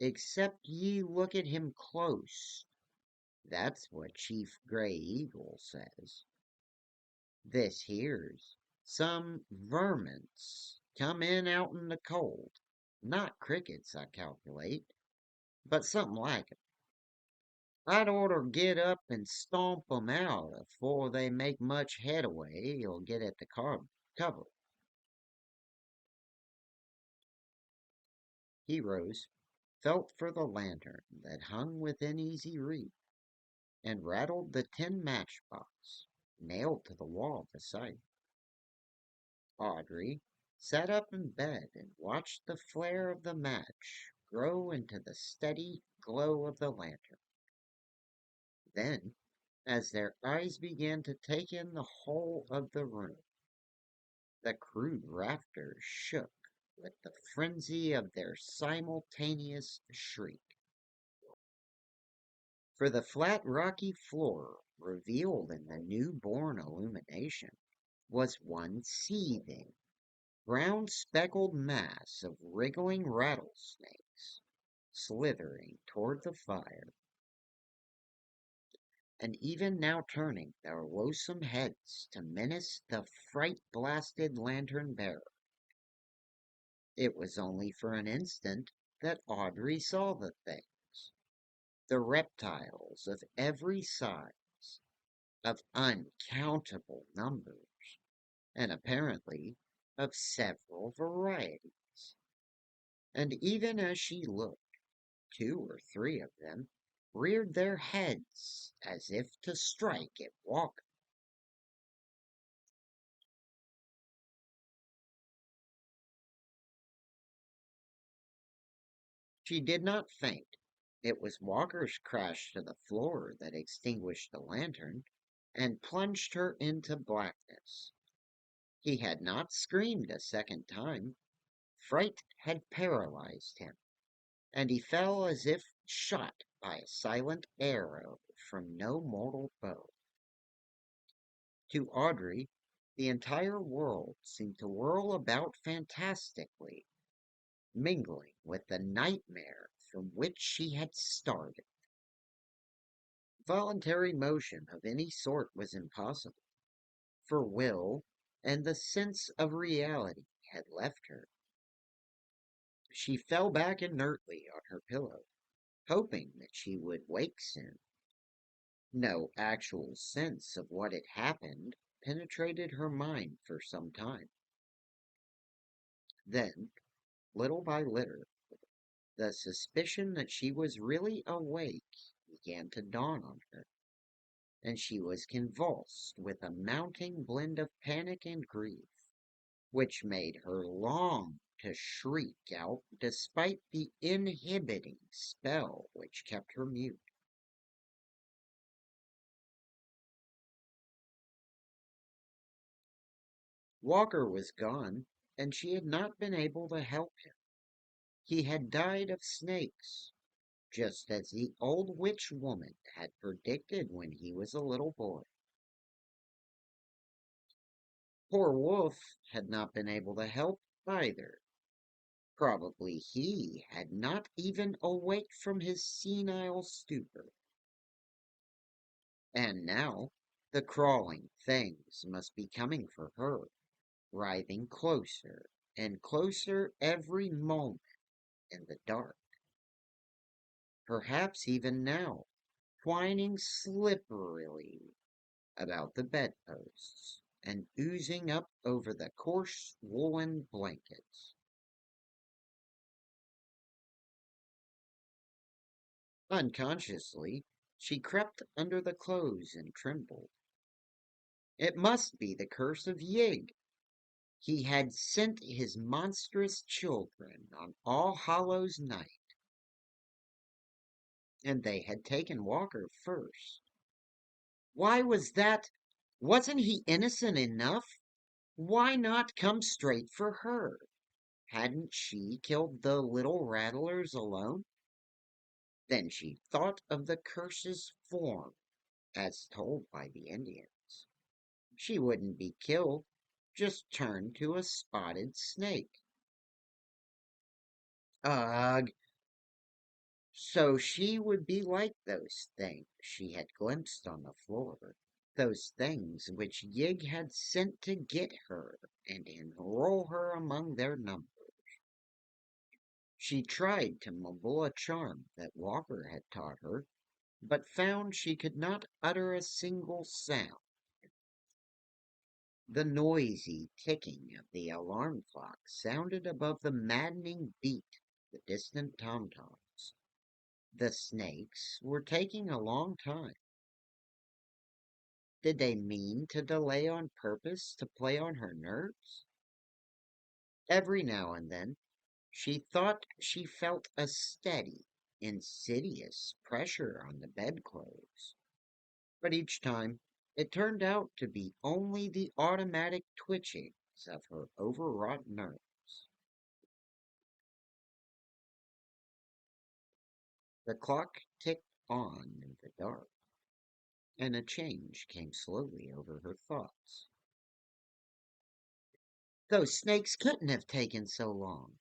except ye look at him close. That's what Chief Gray Eagle says. This here's some vermints come in out in the cold. Not crickets, I calculate, but something like it." I'd orter get up and stomp 'em out afore they make much headway or get at the cover. He rose, felt for the lantern that hung within easy reach, and rattled the tin matchbox nailed to the wall beside. Audrey sat up in bed and watched the flare of the match grow into the steady glow of the lantern. Then, as their eyes began to take in the whole of the room, the crude rafters shook with the frenzy of their simultaneous shriek. For the flat rocky floor, revealed in the new-born illumination, was one seething, brown speckled mass of wriggling rattlesnakes, slithering toward the fire, and even now turning their loathsome heads to menace the fright-blasted lantern bearer. It was only for an instant that Audrey saw the things, the reptiles of every size, of uncountable numbers, and apparently of several varieties. And even as she looked, two or three of them reared their heads as if to strike at Walker. She did not faint. It was Walker's crash to the floor that extinguished the lantern and plunged her into blackness. He had not screamed a second time. Fright had paralyzed him, and he fell as if shot by a silent arrow from no mortal bow. To Audrey, the entire world seemed to whirl about fantastically, mingling with the nightmare from which she had started. Voluntary motion of any sort was impossible, for will and the sense of reality had left her. She fell back inertly on her pillow, hoping that she would wake soon. No actual sense of what had happened penetrated her mind for some time. Then, little by little, the suspicion that she was really awake began to dawn on her, and she was convulsed with a mounting blend of panic and grief, which made her long to shriek out despite the inhibiting spell which kept her mute. Walker was gone, and she had not been able to help him. He had died of snakes, just as the old witch woman had predicted when he was a little boy. Poor Wolf had not been able to help either. Probably he had not even awaked from his senile stupor. And now the crawling things must be coming for her, writhing closer and closer every moment in the dark. Perhaps even now, twining slipperily about the bedposts and oozing up over the coarse woolen blankets. Unconsciously, she crept under the clothes and trembled. It must be the curse of Yig. He had sent his monstrous children on All Hallows Night, and they had taken Walker first. Why was that? Wasn't he innocent enough? Why not come straight for her? Hadn't she killed the little rattlers alone? Then she thought of the curse's form, as told by the Indians. She wouldn't be killed, just turned to a spotted snake. Ugh! So she would be like those things she had glimpsed on the floor, those things which Yig had sent to get her and enroll her among their number. She tried to mumble a charm that Walker had taught her, but found she could not utter a single sound. The noisy ticking of the alarm clock sounded above the maddening beat of the distant tom-toms. The snakes were taking a long time. Did they mean to delay on purpose to play on her nerves? Every now and then she thought she felt a steady, insidious pressure on the bedclothes, but each time it turned out to be only the automatic twitchings of her overwrought nerves. The clock ticked on in the dark, and a change came slowly over her thoughts. Those snakes couldn't have taken so long.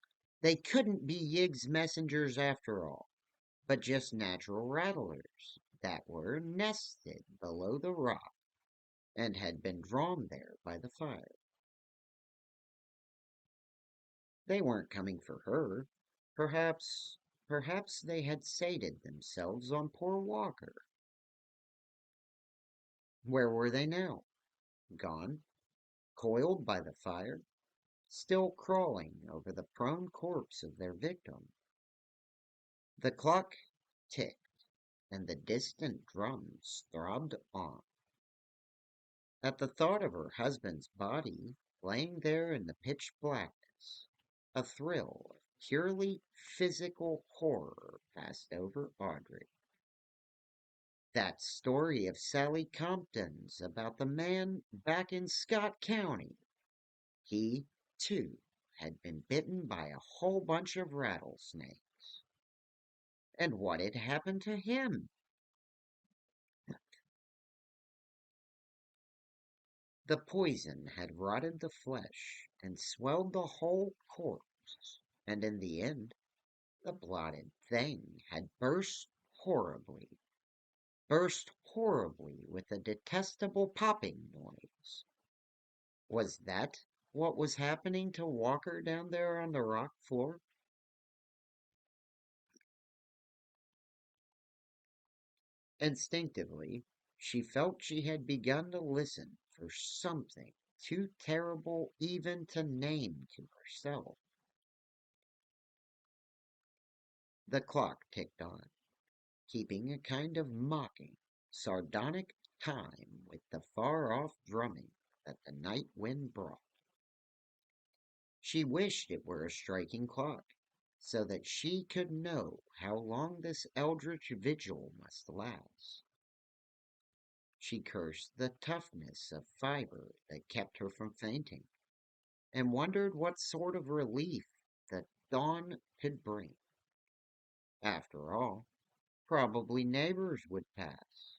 They couldn't be Yig's messengers after all, but just natural rattlers that were nested below the rock and had been drawn there by the fire. They weren't coming for her. Perhaps they had sated themselves on poor Walker. Where were they now? Gone, coiled by the fire, still crawling over the prone corpse of their victim. The clock ticked, and the distant drums throbbed on. At the thought of her husband's body laying there in the pitch blackness, a thrill of purely physical horror passed over Audrey. That story of Sally Compton's about the man back in Scott County. He, too, had been bitten by a whole bunch of rattlesnakes. And what had happened to him? The poison had rotted the flesh and swelled the whole corpse, and in the end, the blotted thing had burst horribly with a detestable popping noise. Was that what was happening to Walker down there on the rock floor? Instinctively, she felt she had begun to listen for something too terrible even to name to herself. The clock ticked on, keeping a kind of mocking, sardonic time with the far-off drumming that the night wind brought. She wished it were a striking clock, so that she could know how long this eldritch vigil must last. She cursed the toughness of fiber that kept her from fainting, and wondered what sort of relief the dawn could bring. After all, probably neighbors would pass.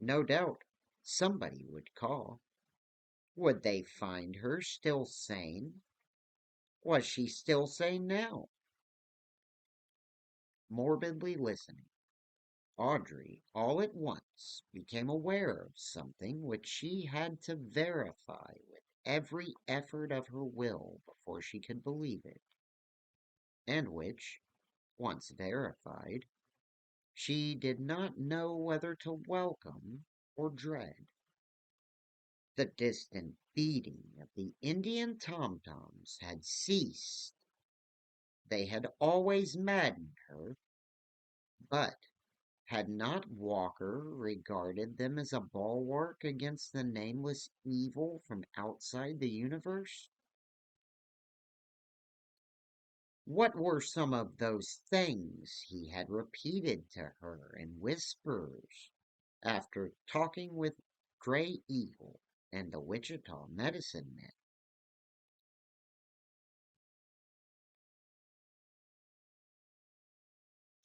No doubt somebody would call. Would they find her still sane? Was she still sane now? Morbidly listening, Audrey all at once became aware of something which she had to verify with every effort of her will before she could believe it, and which, once verified, she did not know whether to welcome or dread. The distant beating of the Indian tom-toms had ceased. They had always maddened her, but had not Walker regarded them as a bulwark against the nameless evil from outside the universe? What were some of those things he had repeated to her in whispers after talking with Gray Eagle and the Wichita medicine men?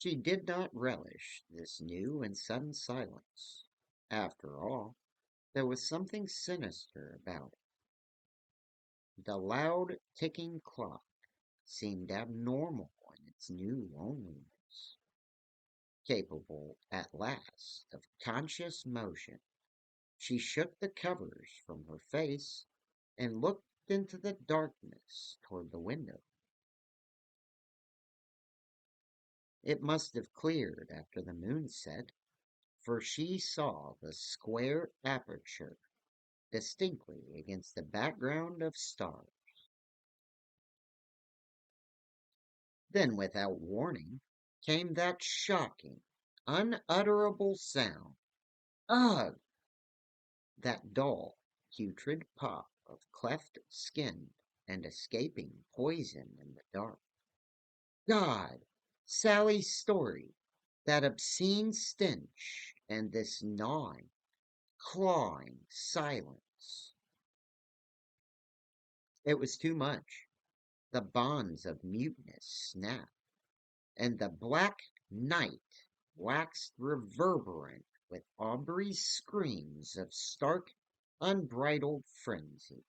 She did not relish this new and sudden silence. After all, there was something sinister about it. The loud ticking clock seemed abnormal in its new loneliness, capable at last of conscious motion. She shook the covers from her face and looked into the darkness toward the window. It must have cleared after the moon set, for she saw the square aperture distinctly against the background of stars. Then, without warning, came that shocking, unutterable sound. Ugh! That dull, putrid pop of cleft skin and escaping poison in the dark. God! Sally's story, that obscene stench, and this gnawing, clawing silence. It was too much. The bonds of muteness snapped, and the black night waxed reverberant with Aubrey's screams of stark, unbridled frenzy.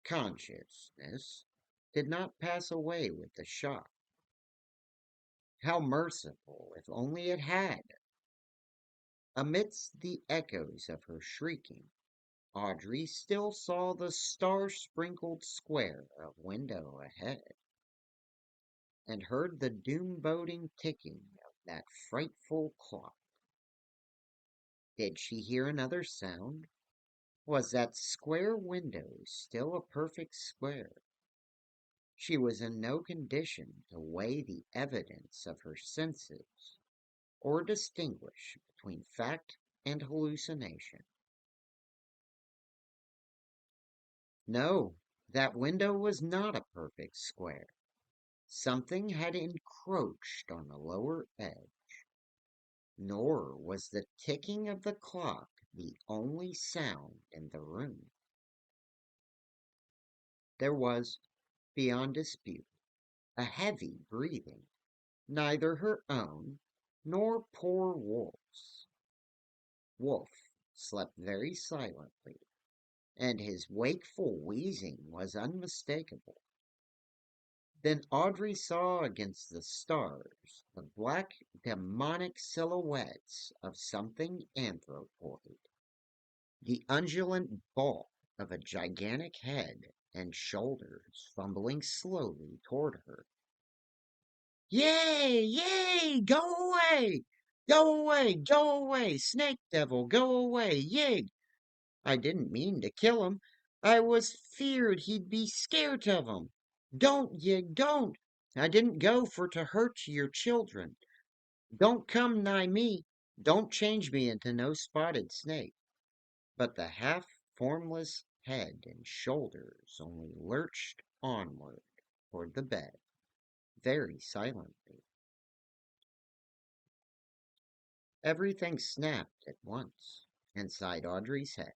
Consciousness did not pass away with the shock. How merciful if only it had! Amidst the echoes of her shrieking, Audrey still saw the star-sprinkled square of window ahead, and heard the doom-boding ticking of that frightful clock. Did she hear another sound? Was that square window still a perfect square? She was in no condition to weigh the evidence of her senses, or distinguish between fact and hallucination. No, that window was not a perfect square. Something had encroached on the lower edge. Nor was the ticking of the clock the only sound in the room. There was, beyond dispute, a heavy breathing, neither her own nor poor Wolf's. Wolf slept very silently, and his wakeful wheezing was unmistakable. Then Audrey saw against the stars the black demonic silhouettes of something anthropoid, the undulant bulk of a gigantic head and shoulders fumbling slowly toward her. Yay! Yay! Go away! Go away! Go away! Snake devil, go away! Yig! I didn't mean to kill him. I was feared he'd be scared of him. Don't, Yig, don't! I didn't go for to hurt your children. Don't come nigh me. Don't change me into no spotted snake. But the half-formless head and shoulders only lurched onward toward the bed, very silently. Everything snapped at once inside Audrey's head,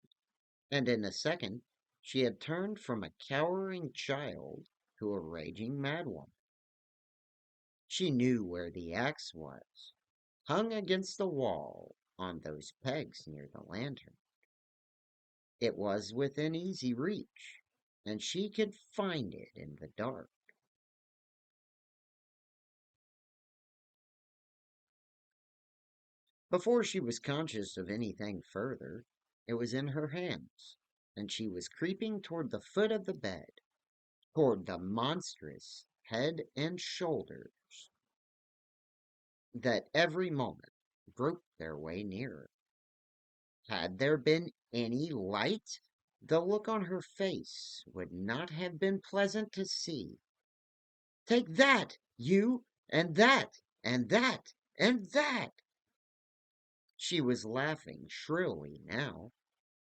and in a second she had turned from a cowering child to a raging madwoman. She knew where the axe was, hung against the wall on those pegs near the lantern. It was within easy reach, and she could find it in the dark. Before she was conscious of anything further, it was in her hands, and she was creeping toward the foot of the bed, toward the monstrous head and shoulders that every moment groped their way nearer. Had there been any light, the look on her face would not have been pleasant to see. Take that, you, and that, and that, and that! She was laughing shrilly now,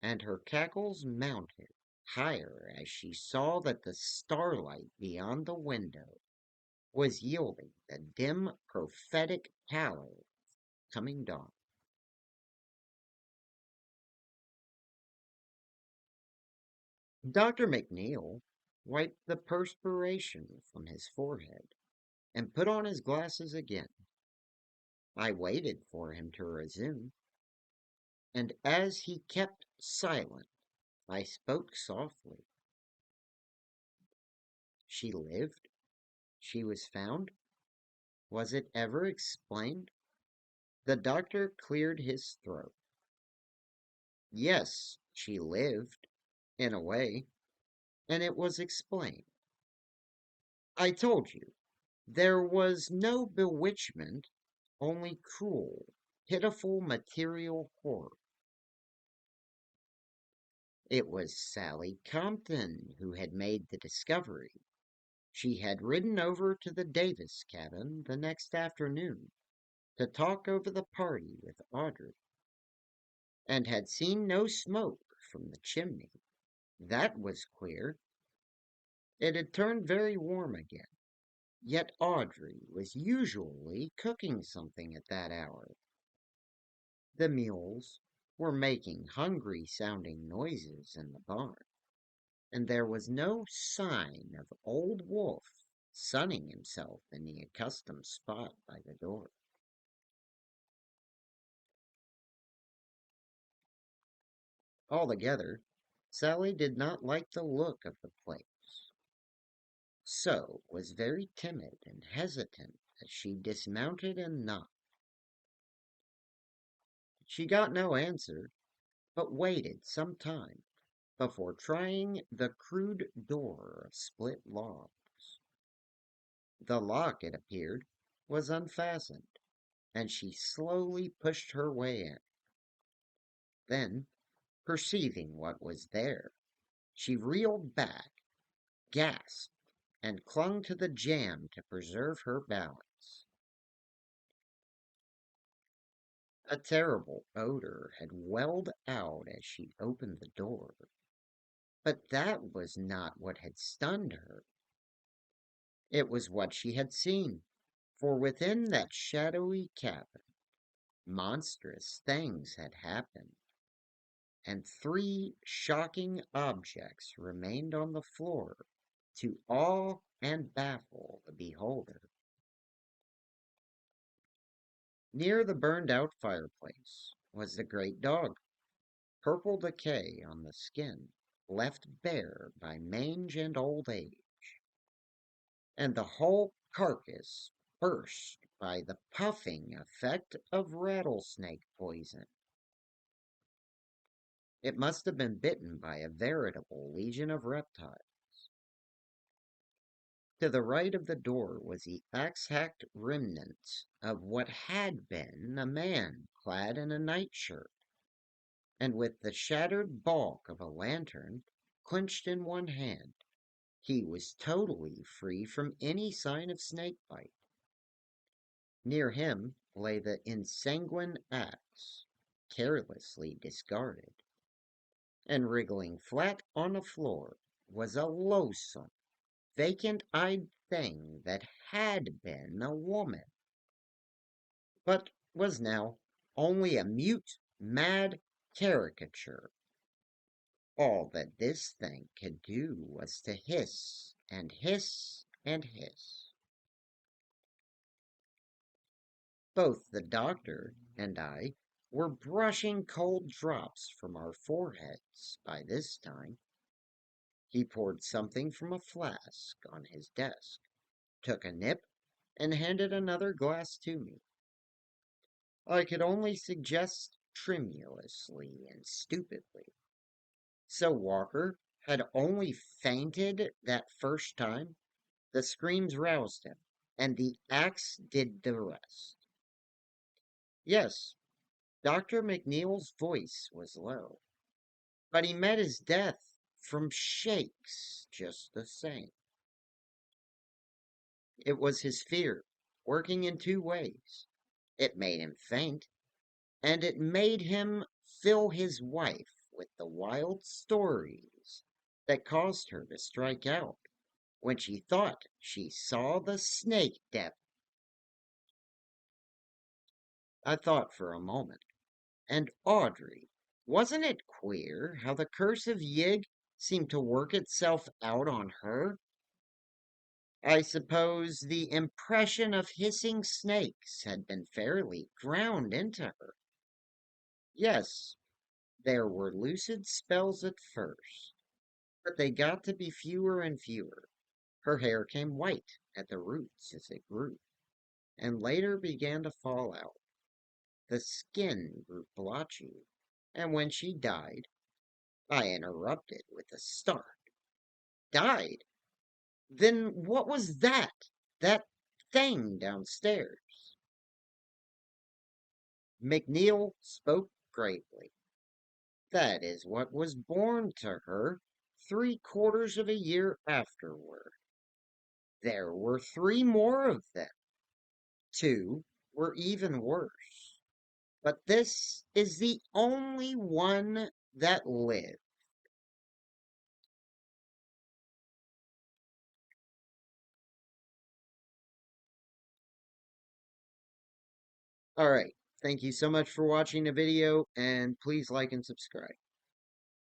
and her cackles mounted higher as she saw that the starlight beyond the window was yielding the dim prophetic pallor of coming dawn. Dr. McNeil wiped the perspiration from his forehead and put on his glasses again. I waited for him to resume, and as he kept silent, I spoke softly. She lived? She was found? Was it ever explained? The doctor cleared his throat. Yes, she lived, in a way, and it was explained. I told you, there was no bewitchment, only cruel, pitiful material horror. It was Sally Compton who had made the discovery. She had ridden over to the Davis cabin the next afternoon to talk over the party with Audrey, and had seen no smoke from the chimney. That was queer. It had turned very warm again, yet Audrey was usually cooking something at that hour. The mules were making hungry sounding noises in the barn, and there was no sign of old Wolf sunning himself in the accustomed spot by the door. Altogether, Sally did not like the look of the place, so was very timid and hesitant as she dismounted and knocked. She got no answer, but waited some time before trying the crude door of split logs. The lock, it appeared, was unfastened, and she slowly pushed her way in. Then, perceiving what was there, she reeled back, gasped, and clung to the jamb to preserve her balance. A terrible odor had welled out as she opened the door, but that was not what had stunned her. It was what she had seen, for within that shadowy cabin monstrous things had happened, and three shocking objects remained on the floor to awe and baffle the beholder. Near the burned out fireplace was the great dog, purple decay on the skin, left bare by mange and old age, and the whole carcass burst by the puffing effect of rattlesnake poison. It must have been bitten by a veritable legion of reptiles. To the right of the door was the axe-hacked remnant of what had been a man clad in a nightshirt, and with the shattered bulk of a lantern clenched in one hand. He was totally free from any sign of snake bite. Near him lay the ensanguined axe, carelessly discarded, and wriggling flat on the floor was a loathsome, vacant-eyed thing that had been a woman, but was now only a mute, mad caricature. All that this thing could do was to hiss and hiss and hiss. Both the doctor and I were brushing cold drops from our foreheads by this time. He poured something from a flask on his desk, took a nip, and handed another glass to me. I could only suggest tremulously and stupidly. So Walker had only fainted that first time. The screams roused him, and the axe did the rest. Yes, Dr. McNeil's voice was low, but he met his death from shakes just the same. It was his fear, working in two ways. It made him faint, and it made him fill his wife with the wild stories that caused her to strike out when she thought she saw the snake devil. I thought for a moment. And Audrey, wasn't it queer how the curse of Yig seemed to work itself out on her? I suppose the impression of hissing snakes had been fairly ground into her. Yes, there were lucid spells at first, but they got to be fewer and fewer. Her hair came white at the roots as it grew, and later began to fall out. The skin grew blotchy, and when she died, I interrupted with a start. Died? Then what was that? That thing downstairs? McNeil spoke gravely. That is what was born to her 3/4 of a year afterward. There were 3 more of them. 2 were even worse. But this is the only one that lived. Alright, thank you so much for watching the video, and please like and subscribe.